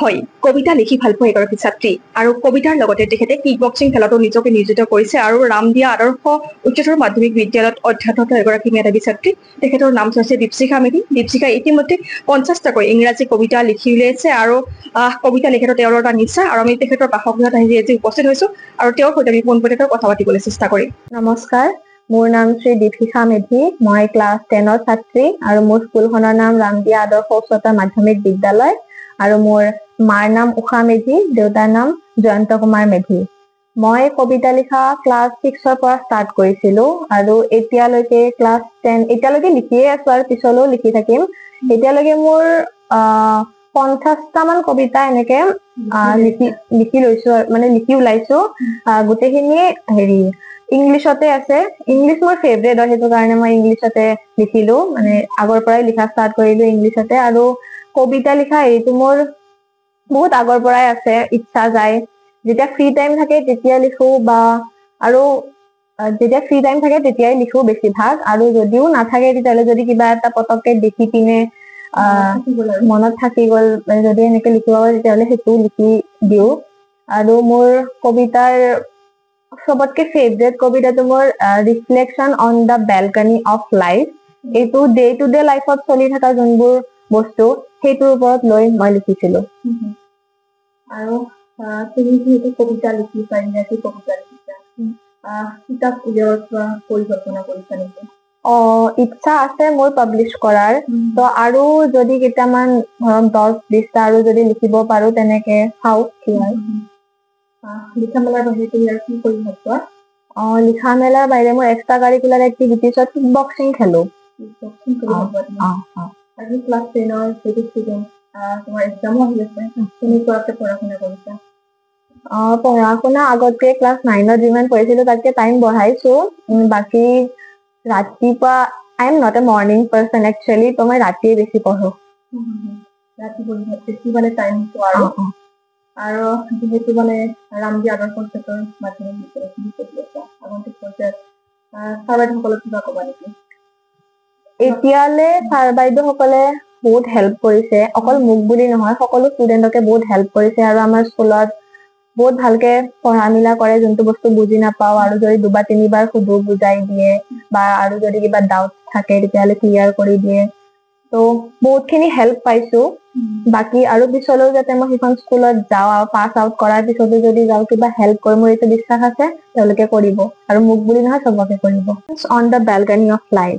হয়, কবিতা লিখি ভাল পোৱা এগৰাকী ছাত্ৰী আৰু কবিতাৰ লগতে তেখেতে কিক বক্সিং খেলতো নিজকে নিয়োজিত কৰিছে আৰু ৰামদিয়া আদৰ্শ উচ্চতৰ মাধ্যমিক বিদ্যালয়ত অধ্যয়নৰত এগৰাকী মেধাৱী ছাত্ৰী। তেখেতৰ নাম হৈছে দীপশিখা মেধি। দীপশিখাই ইতিমধ্যে 50টাকৈ ইংৰাজী কবিতা লিখি উলিয়াইছে আৰু কবিতা লিখাটো তেওঁৰ এটা নিচা আৰু আমি তেখেতৰ বাসগৃহত আহি আজি উপস্থিত হৈছো আৰু তেওঁৰ সৈতে আমি পোনপটীয়াকৈ কথা পাতিবলৈ চেষ্টা কৰিম। নমস্কাৰ, মোৰ নাম শ্ৰী দীপশিখা মেধি। মই ক্লাছ 10ৰ ছাত্ৰী আৰু মোৰ স্কুলখনৰ নাম ৰামদিয়া আদৰ্শ উচ্চতৰ মাধ্যমিক বিদ্যালয় আৰু মোৰ মাৰ নাম উষা মেধি, দেউতাৰ নাম জয়ন্ত কুমাৰ মেধি। মই কবিতা লিখা ক্লাছ 6ৰ পৰা ষ্টাৰ্ট কৰিছিলো আৰু এতিয়ালৈকে ক্লাছ 10 এতিয়ালৈকে লিখিয়ে আছো আৰু পিছলৈও লিখি থাকিম। এতিয়ালৈকে মোৰ 50টামান কবিতা এনেকে লিখি লৈছো, মানে লিখি ওলাইছো। গোটেইখিনি ইংলিছতে আছে। ইংলিছ মোৰ ফেভৰেট হয়, সেইটো কাৰণে মই ইংলিছতে লিখিলো, মানে আগৰ পৰাই লিখা ষ্টাৰ্ট কৰিলো ইংলিছতে। আৰু কবিতা লিখা হেৰিটো মোৰ বহুত আগৰ পৰাই আছে, ইচ্ছা যায়। যেতিয়া ফ্ৰী টাইম থাকে তেতিয়া লিখো, বা আৰু যেতিয়া ফ্ৰী টাইম থাকে তেতিয়াই লিখো বেছিভাগ। আৰু যদিও নাথাকে তেতিয়াহ'লে যদি কিবা এটা পতককে দেখি পিনে মনত থাকি গ'ল, যদি এনেকে লিখিব পাৰো তেতিয়াহ'লে সেইটোও লিখি দিওঁ। আৰু মোৰ কবিতাৰ সবতকে ফেভৰেট কবিতাটো মোৰ reflection on the balcony of life. এইটো ডে টু ডে লাইফত চলি থকা যোনবোৰ বস্তু সেইটোৰ ওপৰত লৈ মই লিখিছিলো। আৰু তুমি যিহেতু কবিতা লিখিছা, ইংৰাজী কবিতা লিখিছা, কিতাপ উলিওৱা পৰিকল্পনা কৰিছা নেকি? ইচ্ছা আছে মোৰ পাব্লিছ কৰাৰ। তো আৰু যদি কেইটামান ধৰক 10-20টা আৰু যদি লিখিব পাৰো তেনেকে চাও কি হয়। লিখা মেলাৰ বাহিৰে তুমি আৰু কি কৰি ভাল পোৱা? লিখা মেলাৰ বাহিৰে মই এক্সট্ৰা কাৰিকুলাৰ এক্টিভিটিছত কিক বক্সিং খেলো। আজি ক্লাছ 10ৰ ষ্টুডেণ্ট, তোমাৰ এক্সামো আহি আছে, কেনেকুৱাকে পঢ়া শুনা কৰিছা? পঢ়া শুনা আগতকে ক্লাছ 9ত যিমান পঢ়িছিলো তাতকে টাইম বঢ়াইছো। বাকী ৰাতিপুৱা I am not a morning person actually, তো মই ৰাতিয়ে বেছি পঢ়ো। ৰাতি বেছি মানে টাইম পোৱা আৰু যিহেতু মানে ৰামদিয়া আদৰ্শ উচ্চতৰ মাধ্যমিক বিদ্যালয়খিনি পঢ়ি আছা, আগন্তুক পৰ্যায়ত ছাৰ বাইদেউসকলক কিবা ক'বা নেকি? এতিয়ালে ছাৰ বাইদেউসকলে বহুত হেল্প কৰিছে, অকল মোক বুলি নহয় সকলো ষ্টুডেণ্টকে বহুত হেল্প কৰিছে। আৰু আমাৰ স্কুলত বহুত ভালকে পঢ়া মিলা কৰে, যোনটো বস্তু বুজি নাপাও আৰু যদি 2-3বাৰ সুধো বুজাই দিয়ে, বা আৰু যদি কিবা ডাউট থাকে তেতিয়াহ'লে ক্লিয়াৰ কৰি দিয়ে। তো বহুতখিনি হেল্প পাইছো। বাকী আৰু পিছলৈও যাতে মই সেইখন স্কুলত যাওঁ আৰু পাছ আউট কৰাৰ পিছতো যদি যাওঁ কিবা হেল্প কৰে, মোৰ এইটো বিশ্বাস আছে তেওঁলোকে কৰিব, আৰু মোক বুলি নহয় চবকে কৰিব। On the balcony of life.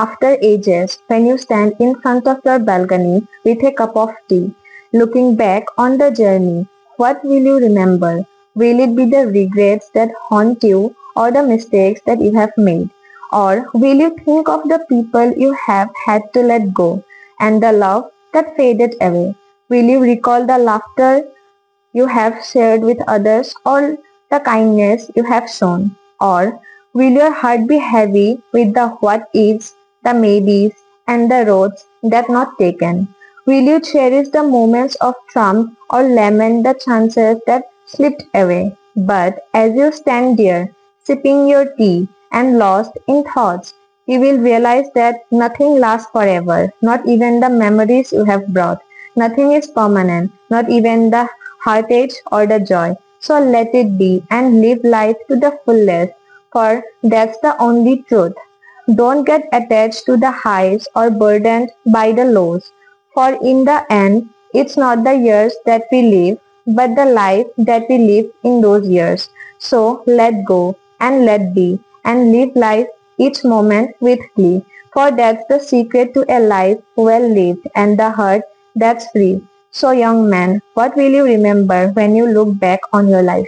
After ages, when you stand in front of your balcony with a cup of tea, looking back on the journey, what will you remember? Will it be the regrets that haunt you or the mistakes that you have made? Or will you think of the people you have had to let go and the love that faded away? Will you recall the laughter you have shared with others or the kindness you have shown? Or will your heart be heavy with the what ifs, the maybes, and the roads that not taken? Will you cherish the moments of triumph or lament the chances that slipped away? But as you stand there, sipping your tea and lost in thoughts, you will realize that nothing lasts forever, not even the memories you have brought. Nothing is permanent, not even the heartache or the joy. So let it be and live life to the fullest, for that's the only truth. Don't get attached to the highs or burdened by the lows, for in the end, it's not the years that we live, but the life that we live in those years. So let go and let be and live life each moment with glee, for that's the secret to a life well lived and the heart that's free. So young man, what will you remember when you look back on your life?